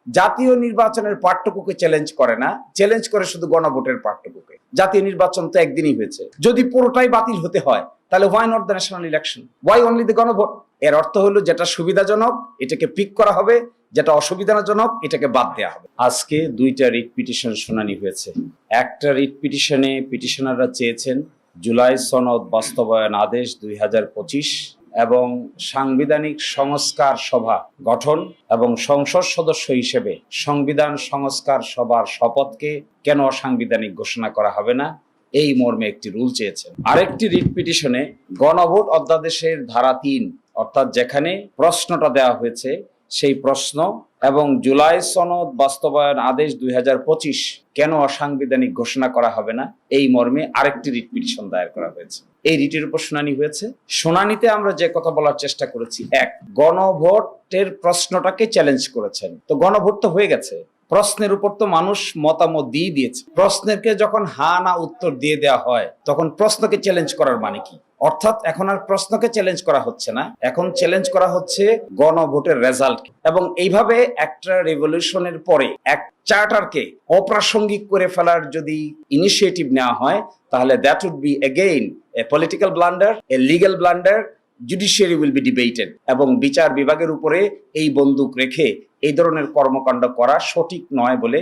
জাতীয় নির্বাচনের পার্টটুকুকে চ্যালেঞ্জ করে না, চ্যালেঞ্জ করে শুধু গণভোটের পার্টটুকুকে। জাতীয় নির্বাচন তো একদিনই হয়েছে, যদি পুরোটাই বাতিল হতে হয় তাহলে why not the national election, why only the গণভোট? এর অর্থ হলো যেটা সুবিধাজনক এটাকে পিক করা হবে, যেটা অসুবিধাজনক এটাকে বাদ দেওয়া হবে। আজকে দুইটা রিট পিটিশন শুনানি হয়েছে। একটা রিট পিটিশনে পিটিশনাররা চেয়েছেন জুলাই সনদ বাস্তবায়ন আদেশ 2025 এবং সাংবিধানিক সংস্কার সভা গঠন এবং সংসদ সদস্য হিসেবে সংবিধান সংস্কার সভার শপথকে কেন অসাংবিধানিক ঘোষণা করা হবে না, এই মর্মে একটি রুল চেয়েছেন। আরেকটি রিট পিটিশনে গণভোট অধ্যাদেশের ধারা 3 অর্থাৎ যেখানে প্রশ্নটা দেওয়া হয়েছে সেই প্রশ্ন এবং জুলাই সনদ বাস্তবায়ন আদেশ 2025 কেন অসাংবিধানিক ঘোষণা করা হবে না, এই মর্মে আরেকটি রিট পিটিশন দায়ের করা হয়েছে। এই রিটের উপর শুনানি হয়েছে। শুনানিতে আমরা যে কথা বলার চেষ্টা করেছি, এক, গণভোটের প্রশ্নটাকে চ্যালেঞ্জ করেছেন। তো গণভোট তো হয়ে গেছে, প্রশ্নের উপর তো মানুষ মতামত দিয়ে দিয়েছে। প্রশ্নকে যখন হা না উত্তর দিয়ে দেওয়া হয় তখন প্রশ্নকে চ্যালেঞ্জ করার মানে কি? অর্থাৎ এখন আর প্রশ্নকে চ্যালেঞ্জ করা হচ্ছে না, এখন চ্যালেঞ্জ করা হচ্ছে গণভোটের রেজাল্ট। এবং এইভাবে একটা রেভলিউশনের পরে এক চার্টারকে অপ্রাসঙ্গিক করে ফেলার যদি ইনিশিয়েটিভ নেওয়া হয় তাহলে that would be again a political blunder, a legal blunder. Judiciary will be debated এবং বিচার বিভাগের উপরে এই বন্দুক রেখে এই ধরনের কর্মকাণ্ড করা সঠিক নয় বলে